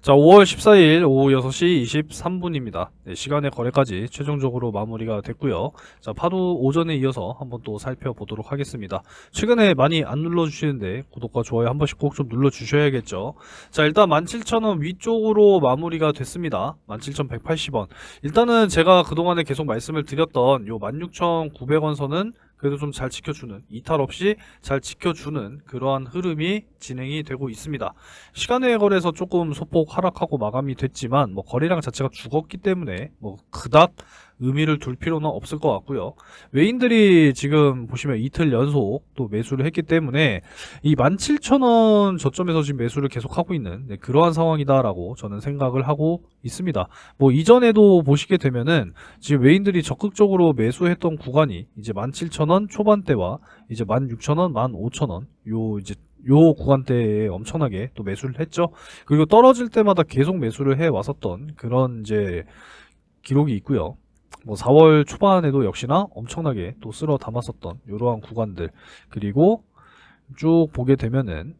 자, 5월 14일 오후 6시 23분입니다. 네, 시간의 거래까지 최종적으로 마무리가 됐고요. 자, 파도 오전에 이어서 한번 또 살펴보도록 하겠습니다. 최근에 많이 안 눌러주시는데 구독과 좋아요 한 번씩 꼭 좀 눌러주셔야겠죠. 자, 일단 17,000원 위쪽으로 마무리가 됐습니다. 17,180원. 일단은 제가 그동안에 계속 말씀을 드렸던 요 16,900원 선은 그래도 좀 잘 지켜주는, 이탈 없이 잘 지켜주는 그러한 흐름이 진행이 되고 있습니다. 시간외 거래에서 조금 소폭 하락하고 마감이 됐지만 뭐 거래량 자체가 죽었기 때문에 뭐 그닥 의미를 둘 필요는 없을 것 같고요. 외인들이 지금 보시면 이틀 연속 또 매수를 했기 때문에 이 17,000원 저점에서 지금 매수를 계속하고 있는 그러한 상황이다라고 저는 생각을 하고 있습니다. 뭐 이전에도 보시게 되면은 지금 외인들이 적극적으로 매수했던 구간이 이제 17,000원 초반대와 이제 16,000원, 15,000원 요 구간대에 엄청나게 또 매수를 했죠. 그리고 떨어질 때마다 계속 매수를 해 왔었던 그런 이제 기록이 있고요. 뭐 4월 초반에도 역시나 엄청나게 또 쓸어 담았었던 이러한 구간들, 그리고 쭉 보게 되면은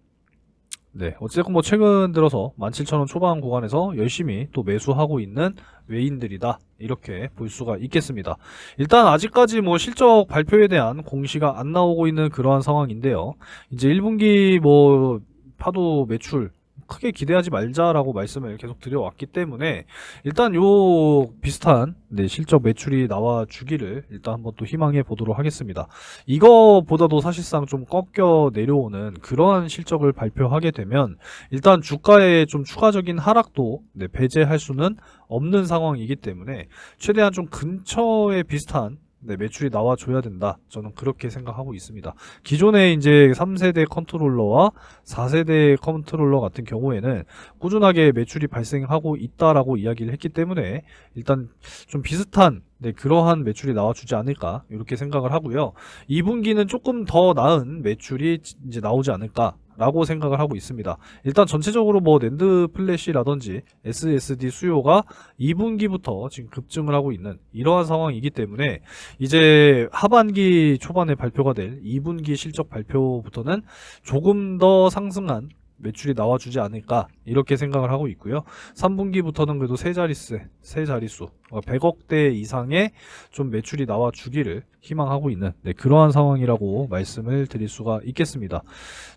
어쨌든 뭐 최근 들어서 17,000원 초반 구간에서 열심히 또 매수하고 있는 외인들이다, 이렇게 볼 수가 있겠습니다. 일단 아직까지 뭐 실적 발표에 대한 공시가 안 나오고 있는 그러한 상황인데요. 이제 1분기 뭐 파도 매출 크게 기대하지 말자라고 말씀을 계속 드려왔기 때문에 일단 요 비슷한 실적 매출이 나와 주기를 일단 한번 또 희망해 보도록 하겠습니다. 이거보다도 사실상 좀 꺾여 내려오는 그러한 실적을 발표하게 되면 일단 주가에 좀 추가적인 하락도 배제할 수는 없는 상황이기 때문에 최대한 좀 근처에 비슷한 매출이 나와줘야 된다, 저는 그렇게 생각하고 있습니다. 기존에 이제 3세대 컨트롤러와 4세대 컨트롤러 같은 경우에는 꾸준하게 매출이 발생하고 있다라고 이야기를 했기 때문에 일단 좀 비슷한 그러한 매출이 나와주지 않을까, 이렇게 생각을 하고요. 2분기는 조금 더 나은 매출이 이제 나오지 않을까 라고 생각을 하고 있습니다. 일단 전체적으로 뭐 낸드 플래시라든지 SSD 수요가 2분기부터 지금 급증을 하고 있는 이러한 상황이기 때문에 이제 하반기 초반에 발표가 될 2분기 실적 발표부터는 조금 더 상승한 매출이 나와주지 않을까, 이렇게 생각을 하고 있고요. 3분기부터는 그래도 세 자릿수 100억대 이상의 좀 매출이 나와주기를 희망하고 있는 그러한 상황이라고 말씀을 드릴 수가 있겠습니다.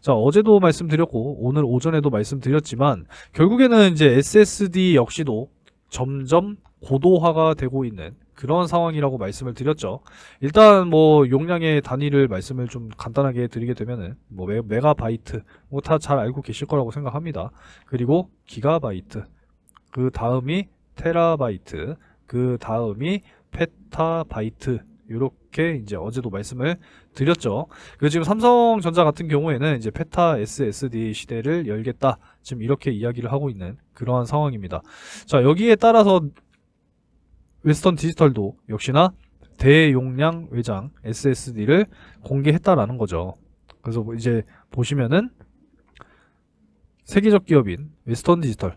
자, 어제도 말씀드렸고 오늘 오전에도 말씀드렸지만 결국에는 이제 SSD 역시도 점점 고도화가 되고 있는 그런 상황이라고 말씀을 드렸죠. 일단 뭐 용량의 단위를 말씀을 좀 간단하게 드리게 되면은 뭐 메가바이트 뭐 다 잘 알고 계실 거라고 생각합니다. 그리고 기가바이트, 그 다음이 테라바이트, 그 다음이 페타바이트, 이렇게 이제 어제도 말씀을 드렸죠. 그 지금 삼성전자 같은 경우에는 이제 페타 SSD 시대를 열겠다, 지금 이렇게 이야기를 하고 있는 그러한 상황입니다. 자, 여기에 따라서 웨스턴 디지털도 역시나 대용량 외장 SSD를 공개했다라는 거죠. 그래서 뭐 이제 보시면은 세계적 기업인 웨스턴 디지털,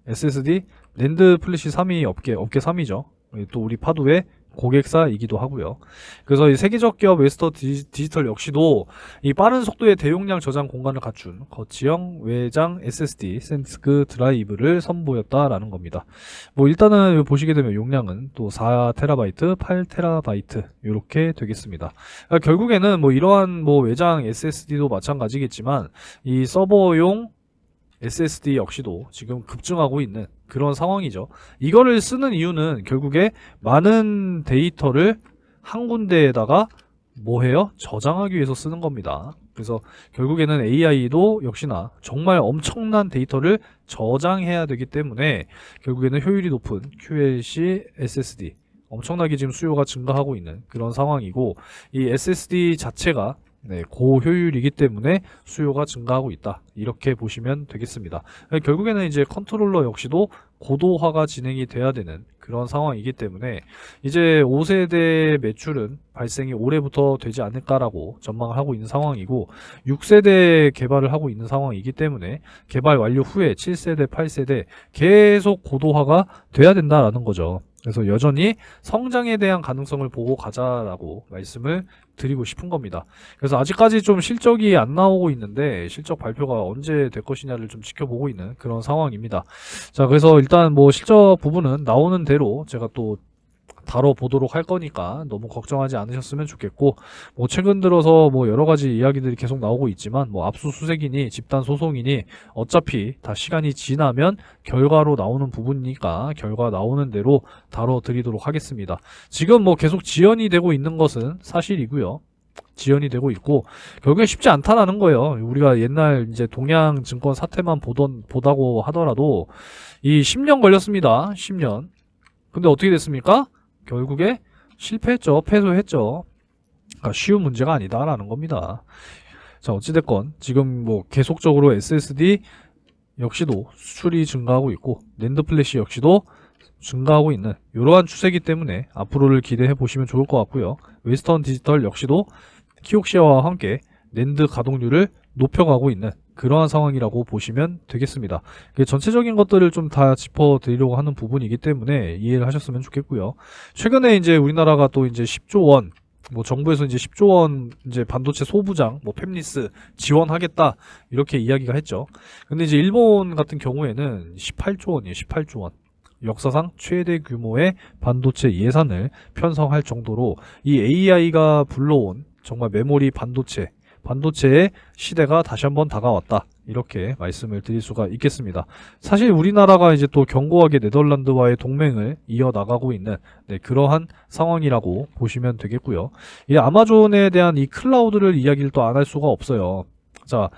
SSD 낸드 플래시 3위 업계 3위죠. 또 우리 파도의 고객사이기도 하고요. 그래서 이 세계적 기업 웨스턴 디지털 역시도 이 빠른 속도의 대용량 저장 공간을 갖춘 거치형 외장 SSD 센스크 드라이브를 선보였다라는 겁니다. 뭐 일단은 보시게 되면 용량은 또 4TB, 8TB 이렇게 되겠습니다. 그러니까 결국에는 뭐 이러한 뭐 외장 SSD도 마찬가지겠지만 이 서버용 SSD 역시도 지금 급증하고 있는 그런 상황이죠. 이거를 쓰는 이유는 결국에 많은 데이터를 한 군데에다가 뭐 해요? 저장하기 위해서 쓰는 겁니다. 그래서 결국에는 AI도 역시나 정말 엄청난 데이터를 저장해야 되기 때문에 결국에는 효율이 높은 QLC SSD 엄청나게 지금 수요가 증가하고 있는 그런 상황이고, 이 SSD 자체가 고효율이기 때문에 수요가 증가하고 있다, 이렇게 보시면 되겠습니다. 결국에는 이제 컨트롤러 역시도 고도화가 진행이 돼야 되는 그런 상황이기 때문에 이제 5세대 매출은 발생이 올해부터 되지 않을까라고 전망을 하고 있는 상황이고, 6세대 개발을 하고 있는 상황이기 때문에 개발 완료 후에 7세대, 8세대 계속 고도화가 돼야 된다라는 거죠. 그래서 여전히 성장에 대한 가능성을 보고 가자라고 말씀을 드리고 싶은 겁니다. 그래서 아직까지 좀 실적이 안 나오고 있는데 실적 발표가 언제 될 것이냐를 좀 지켜보고 있는 그런 상황입니다. 자, 그래서 일단 뭐 실적 부분은 나오는 대로 제가 또 다뤄보도록 할 거니까 너무 걱정하지 않으셨으면 좋겠고, 뭐 최근 들어서 뭐 여러 가지 이야기들이 계속 나오고 있지만 뭐 압수수색이니 집단 소송이니 어차피 다 시간이 지나면 결과로 나오는 부분이니까 결과 나오는 대로 다뤄드리도록 하겠습니다. 지금 뭐 계속 지연이 되고 있는 것은 사실이고요. 지연이 되고 있고 결국에 쉽지 않다라는 거예요. 우리가 옛날 이제 동양증권 사태만 보다고 하더라도 이 10년 걸렸습니다. 10년. 근데 어떻게 됐습니까? 결국에 실패했죠. 패소했죠. 그러니까 쉬운 문제가 아니다라는 겁니다. 자, 어찌됐건 지금 뭐 계속적으로 SSD 역시도 수출이 증가하고 있고 낸드 플래시 역시도 증가하고 있는 이러한 추세이기 때문에 앞으로를 기대해 보시면 좋을 것 같고요. 웨스턴 디지털 역시도 키옥시아와 함께 낸드 가동률을 높여가고 있는 그러한 상황이라고 보시면 되겠습니다. 전체적인 것들을 좀 다 짚어드리려고 하는 부분이기 때문에 이해를 하셨으면 좋겠고요. 최근에 이제 우리나라가 또 이제 10조 원, 뭐 정부에서 이제 10조 원 이제 반도체 소부장, 뭐 팹리스 지원하겠다 이렇게 이야기가 했죠. 근데 이제 일본 같은 경우에는 18조 원이에요. 18조 원. 역사상 최대 규모의 반도체 예산을 편성할 정도로 이 AI가 불러온 정말 메모리 반도체의 시대가 다시 한번 다가왔다. 이렇게 말씀을 드릴 수가 있겠습니다. 사실 우리나라가 이제 또 견고하게 네덜란드와의 동맹을 이어나가고 있는 그러한 상황이라고 보시면 되겠고요. 이 아마존에 대한 이 클라우드를 이야기를 또 안 할 수가 없어요. 자,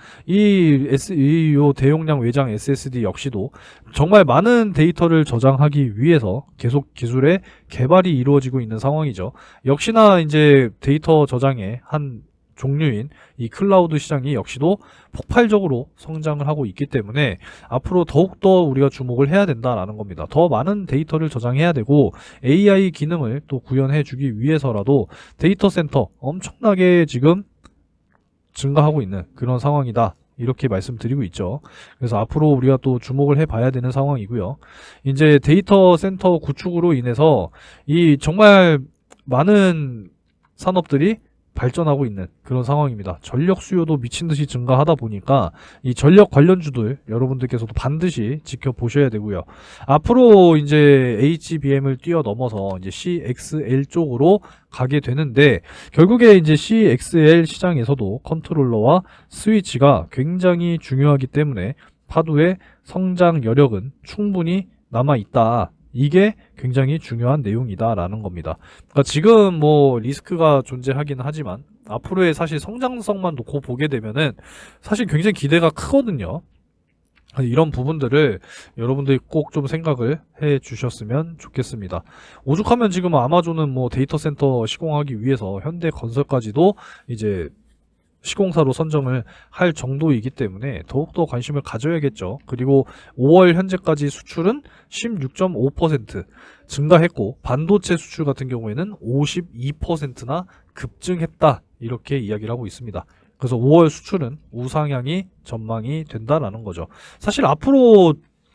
요 대용량 외장 SSD 역시도 정말 많은 데이터를 저장하기 위해서 계속 기술의 개발이 이루어지고 있는 상황이죠. 역시나 이제 데이터 저장의 한 종류인 이 클라우드 시장이 역시도 폭발적으로 성장을 하고 있기 때문에 앞으로 더욱더 우리가 주목을 해야 된다라는 겁니다. 더 많은 데이터를 저장해야 되고 AI 기능을 또 구현해 주기 위해서라도 데이터 센터 엄청나게 지금 증가하고 있는 그런 상황이다. 이렇게 말씀드리고 있죠. 그래서 앞으로 우리가 또 주목을 해봐야 되는 상황이고요. 이제 데이터 센터 구축으로 인해서 이 정말 많은 산업들이 발전하고 있는 그런 상황입니다. 전력 수요도 미친 듯이 증가하다 보니까 이 전력 관련주들 여러분들께서도 반드시 지켜보셔야 되고요. 앞으로 이제 HBM을 뛰어넘어서 이제 CXL 쪽으로 가게 되는데 결국에 이제 CXL 시장에서도 컨트롤러와 스위치가 굉장히 중요하기 때문에 파도의 성장 여력은 충분히 남아 있다. 이게 굉장히 중요한 내용이다라는 겁니다. 그러니까 지금 뭐 리스크가 존재하긴 하지만 앞으로의 사실 성장성만 놓고 보게 되면은 사실 굉장히 기대가 크거든요. 이런 부분들을 여러분들이 꼭 좀 생각을 해 주셨으면 좋겠습니다. 오죽하면 지금 아마존은 뭐 데이터 센터 시공하기 위해서 현대건설까지도 이제 시공사로 선정을 할 정도이기 때문에 더욱더 관심을 가져야겠죠. 그리고 5월 현재까지 수출은 16.5% 증가했고 반도체 수출 같은 경우에는 52%나 급증했다. 이렇게 이야기를 하고 있습니다. 그래서 5월 수출은 우상향이 전망이 된다라는 거죠. 사실 앞으로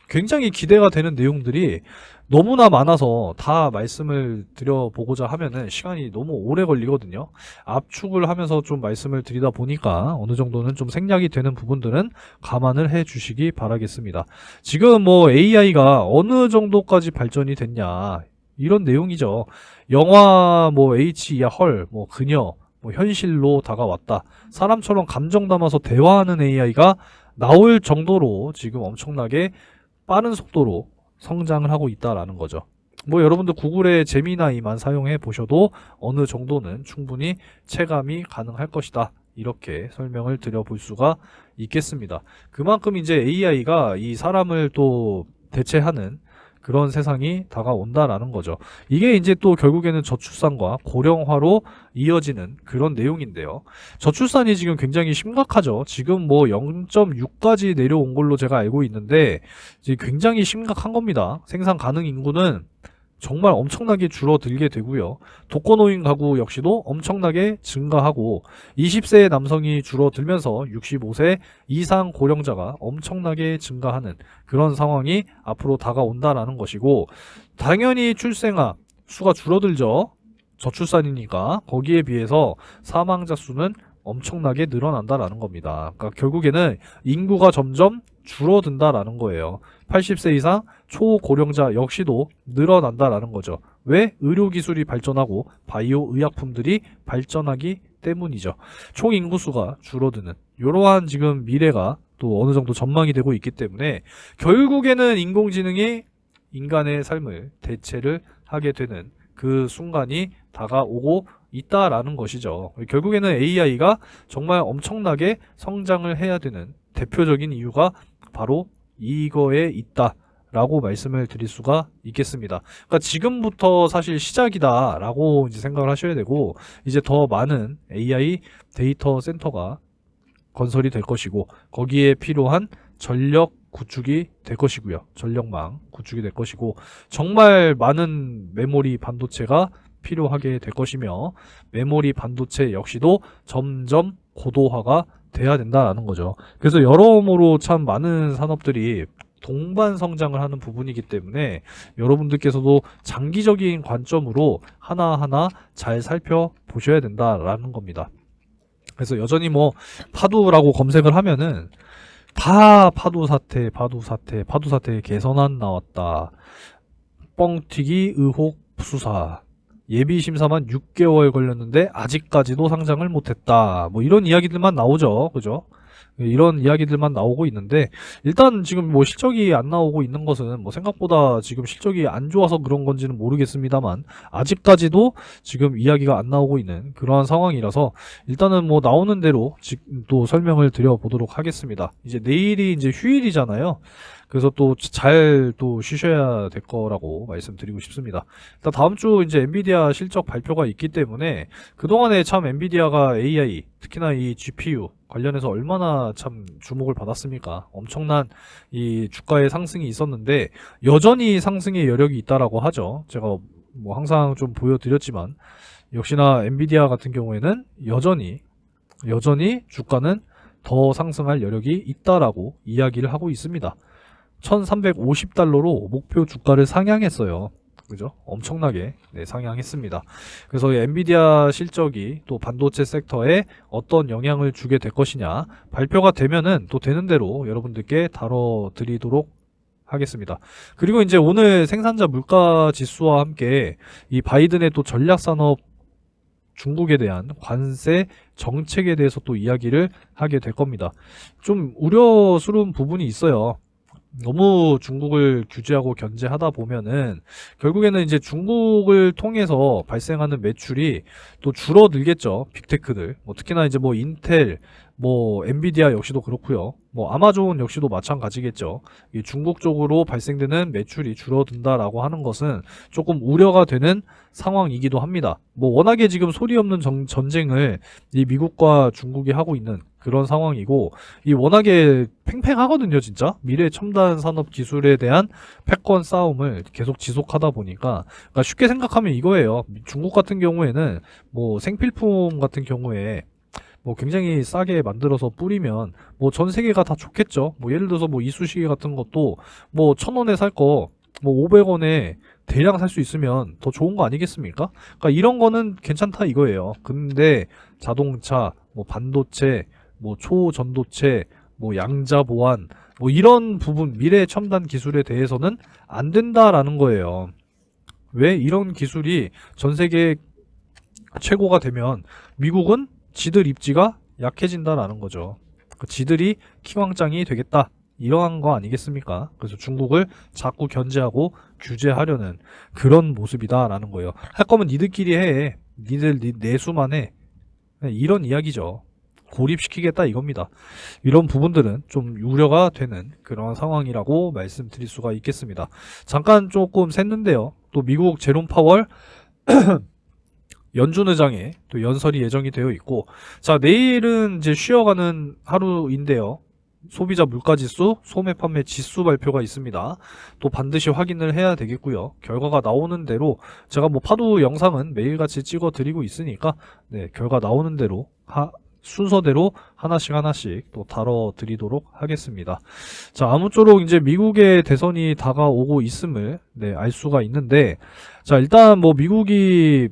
굉장히 기대가 되는 내용들이 너무나 많아서 다 말씀을 드려보고자 하면은 시간이 너무 오래 걸리거든요. 압축을 하면서 좀 말씀을 드리다 보니까 어느 정도는 좀 생략이 되는 부분들은 감안을 해 주시기 바라겠습니다. 지금 뭐 AI가 어느 정도까지 발전이 됐냐 이런 내용이죠. 영화 뭐 H이야 헐, 뭐 그녀, 뭐 현실로 다가왔다. 사람처럼 감정 담아서 대화하는 AI가 나올 정도로 지금 엄청나게 빠른 속도로 성장을 하고 있다라는 거죠. 뭐 여러분들 구글의 제미나이만 사용해 보셔도 어느 정도는 충분히 체감이 가능할 것이다. 이렇게 설명을 드려볼 수가 있겠습니다. 그만큼 이제 AI가 이 사람을 또 대체하는 그런 세상이 다가온다라는 거죠. 이게 이제 또 결국에는 저출산과 고령화로 이어지는 그런 내용인데요. 저출산이 지금 굉장히 심각하죠. 지금 뭐 0.6까지 내려온 걸로 제가 알고 있는데 이제 굉장히 심각한 겁니다. 생산 가능 인구는 정말 엄청나게 줄어들게 되고요. 독거노인 가구 역시도 엄청나게 증가하고 20세의 남성이 줄어들면서 65세 이상 고령자가 엄청나게 증가하는 그런 상황이 앞으로 다가온다라는 것이고, 당연히 출생아 수가 줄어들죠. 저출산이니까. 거기에 비해서 사망자 수는 엄청나게 늘어난다라는 겁니다. 그러니까 결국에는 인구가 점점 줄어든다라는 거예요. 80세 이상 초고령자 역시도 늘어난다라는 거죠. 왜? 의료기술이 발전하고 바이오 의약품들이 발전하기 때문이죠. 총 인구수가 줄어드는 이러한 지금 미래가 또 어느 정도 전망이 되고 있기 때문에 결국에는 인공지능이 인간의 삶을 대체를 하게 되는 그 순간이 다가오고 있다라는 것이죠. 결국에는 AI가 정말 엄청나게 성장을 해야 되는 대표적인 이유가 바로 이거에 있다라고 말씀을 드릴 수가 있겠습니다. 그러니까 지금부터 사실 시작이다라고 이제 생각을 하셔야 되고, 이제 더 많은 AI 데이터 센터가 건설이 될 것이고, 거기에 필요한 전력 구축이 될 것이고요. 전력망 구축이 될 것이고, 정말 많은 메모리 반도체가 필요하게 될 것이며, 메모리 반도체 역시도 점점 고도화가 돼야 된다라는 거죠. 그래서 여러모로 참 많은 산업들이 동반 성장을 하는 부분이기 때문에 여러분들께서도 장기적인 관점으로 하나하나 잘 살펴보셔야 된다라는 겁니다. 그래서 여전히 뭐 파도라고 검색을 하면은 다 파도 사태, 개선안 나왔다, 뻥튀기 의혹 수사, 예비 심사만 6개월 걸렸는데 아직까지도 상장을 못했다, 뭐 이런 이야기들만 나오죠. 그죠? 이런 이야기들만 나오고 있는데, 일단 지금 뭐 실적이 안 나오고 있는 것은 뭐 생각보다 지금 실적이 안 좋아서 그런 건지는 모르겠습니다만, 아직까지도 지금 이야기가 안 나오고 있는 그러한 상황이라서 일단은 뭐 나오는 대로 또 설명을 드려보도록 하겠습니다. 이제 내일이 이제 휴일이잖아요. 그래서 또 잘 또 쉬셔야 될 거라고 말씀드리고 싶습니다. 일단 다음 주 이제 엔비디아 실적 발표가 있기 때문에 그동안에 참 엔비디아가 AI, 특히나 이 GPU 관련해서 얼마나 참 주목을 받았습니까? 엄청난 이 주가의 상승이 있었는데 여전히 상승의 여력이 있다라고 하죠. 제가 뭐 항상 좀 보여드렸지만 역시나 엔비디아 같은 경우에는 여전히 주가는 더 상승할 여력이 있다라고 이야기를 하고 있습니다. 1350달러로 목표 주가를 상향했어요. 그죠? 엄청나게 상향했습니다. 그래서 엔비디아 실적이 또 반도체 섹터에 어떤 영향을 주게 될 것이냐, 발표가 되면은 또 되는 대로 여러분들께 다뤄드리도록 하겠습니다. 그리고 이제 오늘 생산자 물가 지수와 함께 이 바이든의 또 전략산업 중국에 대한 관세 정책에 대해서 또 이야기를 하게 될 겁니다. 좀 우려스러운 부분이 있어요. 너무 중국을 규제하고 견제하다 보면은 결국에는 이제 중국을 통해서 발생하는 매출이 또 줄어들겠죠. 빅테크들. 뭐 특히나 이제 뭐 인텔, 뭐 엔비디아 역시도 그렇고요. 뭐 아마존 역시도 마찬가지겠죠. 이 중국 쪽으로 발생되는 매출이 줄어든다라고 하는 것은 조금 우려가 되는 상황이기도 합니다. 뭐 워낙에 지금 소리 없는 전쟁을 이 미국과 중국이 하고 있는 그런 상황이고, 이 워낙에 팽팽하거든요. 진짜 미래 첨단 산업 기술에 대한 패권 싸움을 계속 지속하다 보니까, 그러니까 쉽게 생각하면 이거예요. 중국 같은 경우에는 뭐 생필품 같은 경우에 뭐 굉장히 싸게 만들어서 뿌리면 뭐 전 세계가 다 좋겠죠. 뭐 예를 들어서 뭐 이쑤시개 같은 것도 뭐 1,000원에 살 거 뭐 500원에 대량 살 수 있으면 더 좋은 거 아니겠습니까? 그러니까 이런 거는 괜찮다 이거예요. 근데 자동차, 뭐 반도체, 뭐 초전도체, 뭐 양자 보안, 뭐 이런 부분, 미래 첨단 기술에 대해서는 안 된다라는 거예요. 왜? 이런 기술이 전 세계 최고가 되면 미국은 지들 입지가 약해진다라는 거죠. 지들이 킹왕짱이 되겠다, 이러한 거 아니겠습니까? 그래서 중국을 자꾸 견제하고 규제하려는 그런 모습이다라는 거예요. 할 거면 니들끼리 해. 니들 내수만 해. 이런 이야기죠. 고립시키겠다 이겁니다. 이런 부분들은 좀 우려가 되는 그런 상황이라고 말씀드릴 수가 있겠습니다. 잠깐 조금 샜는데요. 또 미국 제롬 파월 연준 의장의 또 연설이 예정이 되어 있고, 자, 내일은 이제 쉬어가는 하루인데요. 소비자 물가지수, 소매 판매 지수 발표가 있습니다. 또 반드시 확인을 해야 되겠고요. 결과가 나오는 대로 제가 뭐 파도 영상은 매일같이 찍어 드리고 있으니까 네, 결과 나오는 대로 순서대로 하나씩 또 다뤄 드리도록 하겠습니다. 자, 아무쪼록 이제 미국의 대선이 다가오고 있음을 네, 알 수가 있는데, 자, 일단 뭐 미국이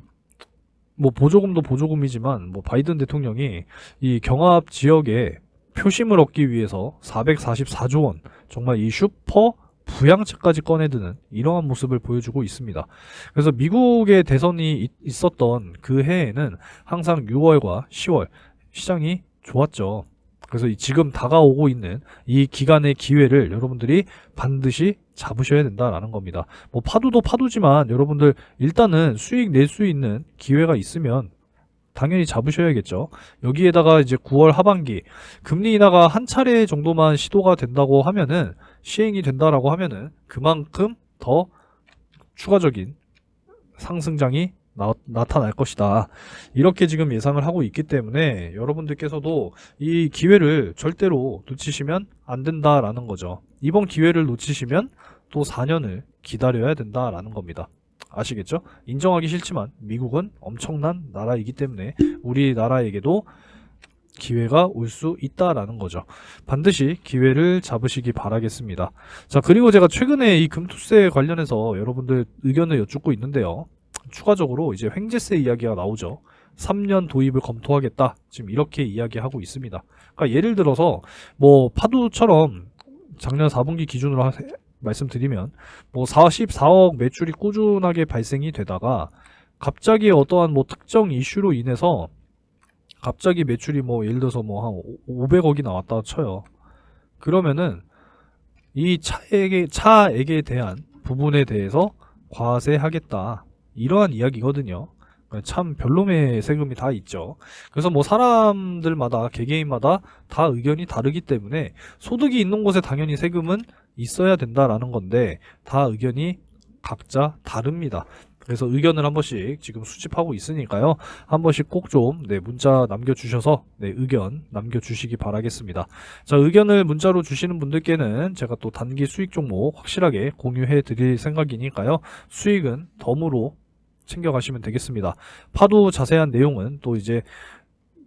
뭐 보조금도 보조금이지만 뭐 바이든 대통령이 이 경합 지역에 표심을 얻기 위해서 444조 원, 정말 이 슈퍼 부양책까지 꺼내드는 이러한 모습을 보여주고 있습니다. 그래서 미국의 대선이 있었던 그 해에는 항상 6월과 10월 시장이 좋았죠. 그래서 지금 다가오고 있는 이 기간의 기회를 여러분들이 반드시 잡으셔야 된다라는 겁니다. 뭐 파도도 파도지만 여러분들 일단은 수익 낼 수 있는 기회가 있으면 당연히 잡으셔야겠죠. 여기에다가 이제 9월 하반기 금리 인하가 한 차례 정도만 시도가 된다고 하면은, 시행이 된다라고 하면은 그만큼 더 추가적인 상승장이 나타날 것이다. 이렇게 지금 예상을 하고 있기 때문에 여러분들께서도 이 기회를 절대로 놓치시면 안 된다라는 거죠. 이번 기회를 놓치시면 또 4년을 기다려야 된다라는 겁니다. 아시겠죠? 인정하기 싫지만 미국은 엄청난 나라이기 때문에 우리나라에게도 기회가 올 수 있다라는 거죠. 반드시 기회를 잡으시기 바라겠습니다. 자, 그리고 제가 최근에 이 금투세 관련해서 여러분들 의견을 여쭙고 있는데요. 추가적으로 이제 횡재세 이야기가 나오죠. 3년 도입을 검토하겠다. 지금 이렇게 이야기하고 있습니다. 그러니까 예를 들어서 뭐 파도처럼 작년 4분기 기준으로 말씀드리면 뭐 44억 매출이 꾸준하게 발생이 되다가 갑자기 어떠한 뭐 특정 이슈로 인해서 갑자기 매출이 뭐 예를 들어서 뭐 한 500억이 나왔다 쳐요. 그러면은 이 차액에 대한 부분에 대해서 과세하겠다. 이러한 이야기거든요. 참 별놈의 세금이 다 있죠. 그래서 뭐 사람들마다 개개인마다 다 의견이 다르기 때문에 소득이 있는 곳에 당연히 세금은 있어야 된다라는 건데 다 의견이 각자 다릅니다. 그래서 의견을 한 번씩 지금 수집하고 있으니까요. 한 번씩 꼭 좀 문자 남겨주셔서 의견 남겨주시기 바라겠습니다. 자, 의견을 문자로 주시는 분들께는 제가 또 단기 수익 종목 확실하게 공유해 드릴 생각이니까요. 수익은 덤으로 챙겨가시면 되겠습니다. 파도 자세한 내용은 또 이제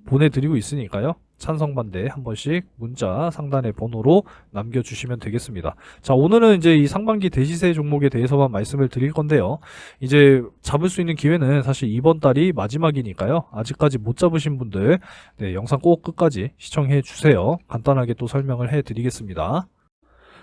보내드리고 있으니까요. 찬성 반대 한 번씩 문자 상단의 번호로 남겨주시면 되겠습니다. 자, 오늘은 이제 이 상반기 대시세 종목에 대해서만 말씀을 드릴 건데요. 이제 잡을 수 있는 기회는 사실 이번 달이 마지막이니까요. 아직까지 못 잡으신 분들 영상 꼭 끝까지 시청해 주세요. 간단하게 또 설명을 해 드리겠습니다.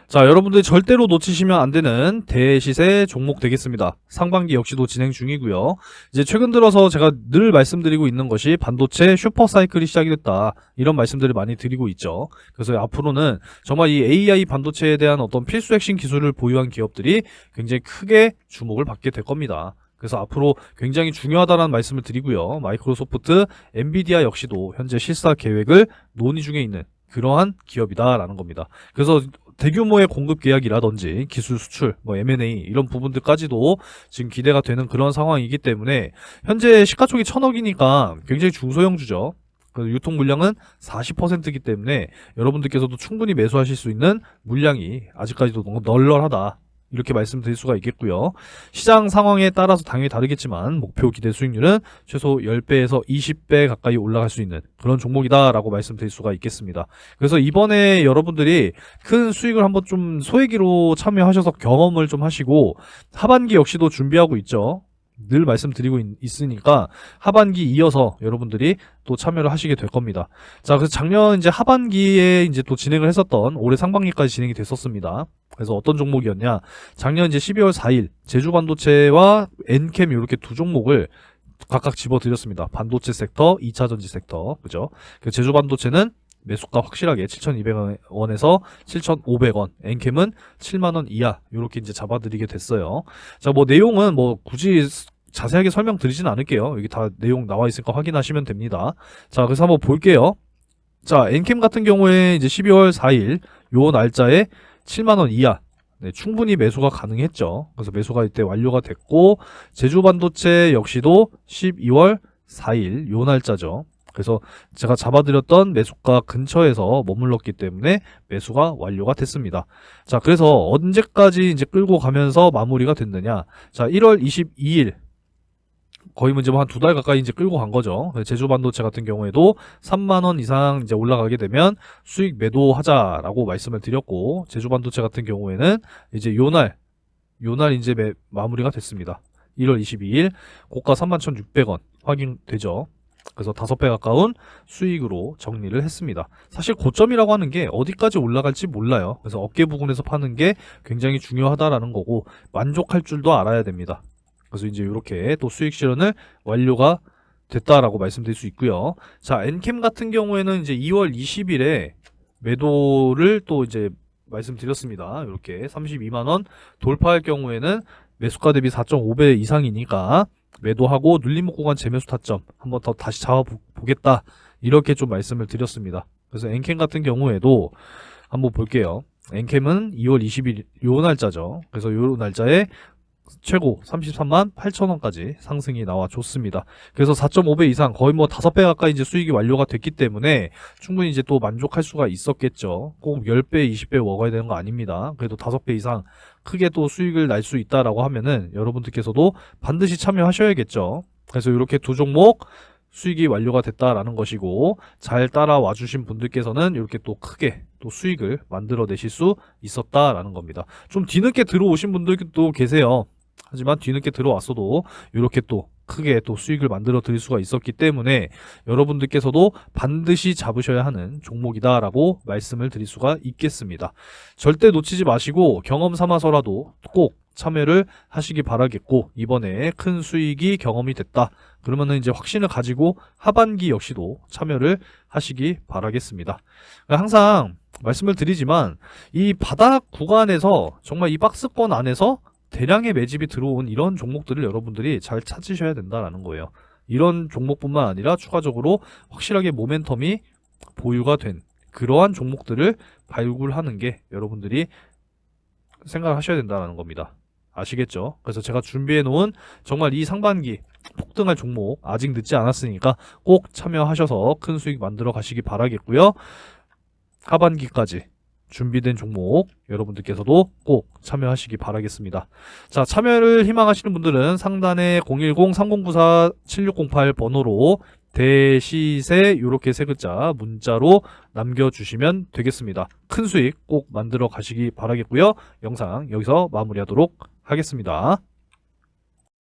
자, 여러분들 절대로 놓치시면 안 되는 대시세 종목 되겠습니다. 상반기 역시도 진행 중이고요. 이제 최근 들어서 제가 늘 말씀드리고 있는 것이 반도체 슈퍼사이클이 시작이 됐다. 이런 말씀들을 많이 드리고 있죠. 그래서 앞으로는 정말 이 AI 반도체에 대한 어떤 필수 핵심 기술을 보유한 기업들이 굉장히 크게 주목을 받게 될 겁니다. 그래서 앞으로 굉장히 중요하다는 말씀을 드리고요. 마이크로소프트, 엔비디아 역시도 현재 실사 계획을 논의 중에 있는 그러한 기업이다라는 겁니다. 그래서 대규모의 공급 계약이라든지 기술 수출, 뭐 M&A 이런 부분들까지도 지금 기대가 되는 그런 상황이기 때문에 현재 시가총이 1000억이니까 굉장히 중소형주죠. 유통 물량은 40%이기 때문에 여러분들께서도 충분히 매수하실 수 있는 물량이 아직까지도 너무 널널하다. 이렇게 말씀드릴 수가 있겠고요. 시장 상황에 따라서 당연히 다르겠지만 목표 기대 수익률은 최소 10배에서 20배 가까이 올라갈 수 있는 그런 종목이다라고 말씀드릴 수가 있겠습니다. 그래서 이번에 여러분들이 큰 수익을 한번 좀 소액으로 참여하셔서 경험을 좀 하시고 하반기 역시도 준비하고 있죠. 늘 말씀드리고 있으니까 하반기 이어서 여러분들이 또 참여를 하시게 될 겁니다. 자, 그래서 작년 이제 하반기에 이제 또 진행을 했었던 올해 상반기까지 진행이 됐었습니다. 그래서 어떤 종목이었냐? 작년 이제 12월 4일 제주반도체와 엔캠 이렇게 두 종목을 각각 집어드렸습니다. 반도체 섹터, 2차전지 섹터, 그죠? 제주반도체는 매수가 확실하게 7,200원에서 7,500원, 엔캠은 7만원 이하 이렇게 이제 잡아드리게 됐어요. 자, 뭐 내용은 뭐 굳이 자세하게 설명드리진 않을게요. 여기 다 내용 나와 있으니까 확인하시면 됩니다. 자, 그래서 한번 볼게요. 자, 엔캠 같은 경우에 이제 12월 4일 요 날짜에 7만원 이하 충분히 매수가 가능했죠. 그래서 매수가 이때 완료가 됐고 제주반도체 역시도 12월 4일 요 날짜죠. 그래서 제가 잡아드렸던 매수가 근처에서 머물렀기 때문에 매수가 완료가 됐습니다. 자, 그래서 언제까지 이제 끌고 가면서 마무리가 됐느냐. 자, 1월 22일. 거의 문제 뭐 한 두 달 가까이 이제 끌고 간 거죠. 제주 반도체 같은 경우에도 3만원 이상 이제 올라가게 되면 수익 매도하자라고 말씀을 드렸고, 제주 반도체 같은 경우에는 이제 요날 이제 마무리가 됐습니다. 1월 22일 고가 31,600원 확인되죠. 그래서 5배 가까운 수익으로 정리를 했습니다. 사실 고점이라고 하는 게 어디까지 올라갈지 몰라요. 그래서 어깨 부근에서 파는 게 굉장히 중요하다라는 거고, 만족할 줄도 알아야 됩니다. 그래서 이제 이렇게 또 수익 실현을 완료가 됐다라고 말씀드릴 수 있고요. 자, 엔캠 같은 경우에는 이제 2월 20일에 매도를 또 이제 말씀드렸습니다. 이렇게 32만원 돌파할 경우에는 매수가 대비 4.5배 이상이니까 매도하고 눌림목 구간 재매수 타점 한번 더 다시 잡아보겠다, 이렇게 좀 말씀을 드렸습니다. 그래서 엔캠 같은 경우에도 한번 볼게요. 엔캠은 2월 20일 요 날짜죠. 그래서 요 날짜에 최고 33만 8천원까지 상승이 나와 줬습니다. 그래서 4.5배 이상, 거의 뭐 5배 가까이 이제 수익이 완료가 됐기 때문에 충분히 이제 또 만족할 수가 있었겠죠. 꼭 10배, 20배 먹어야 되는 거 아닙니다. 그래도 5배 이상 크게 또 수익을 날 수 있다라고 하면은 여러분들께서도 반드시 참여하셔야겠죠. 그래서 이렇게 두 종목 수익이 완료가 됐다라는 것이고, 잘 따라와 주신 분들께서는 이렇게 또 크게 또 수익을 만들어 내실 수 있었다라는 겁니다. 좀 뒤늦게 들어오신 분들도 계세요. 하지만 뒤늦게 들어왔어도 이렇게 또 크게 또 수익을 만들어 드릴 수가 있었기 때문에 여러분들께서도 반드시 잡으셔야 하는 종목이다라고 말씀을 드릴 수가 있겠습니다. 절대 놓치지 마시고 경험 삼아서라도 꼭 참여를 하시기 바라겠고, 이번에 큰 수익이 경험이 됐다 그러면은 이제 확신을 가지고 하반기 역시도 참여를 하시기 바라겠습니다. 항상 말씀을 드리지만 이 바닥 구간에서 정말 이 박스권 안에서 대량의 매집이 들어온 이런 종목들을 여러분들이 잘 찾으셔야 된다는 거예요. 이런 종목뿐만 아니라 추가적으로 확실하게 모멘텀이 보유가 된 그러한 종목들을 발굴하는 게 여러분들이 생각을 하셔야 된다는 겁니다. 아시겠죠? 그래서 제가 준비해 놓은 정말 이 상반기 폭등할 종목 아직 늦지 않았으니까 꼭 참여하셔서 큰 수익 만들어 가시기 바라겠고요. 하반기까지 준비된 종목 여러분들께서도 꼭 참여하시기 바라겠습니다. 자, 참여를 희망하시는 분들은 상단에 010-3094-7608 번호로 대시세 이렇게 세 글자 문자로 남겨주시면 되겠습니다. 큰 수익 꼭 만들어 가시기 바라겠고요. 영상 여기서 마무리하도록 하겠습니다.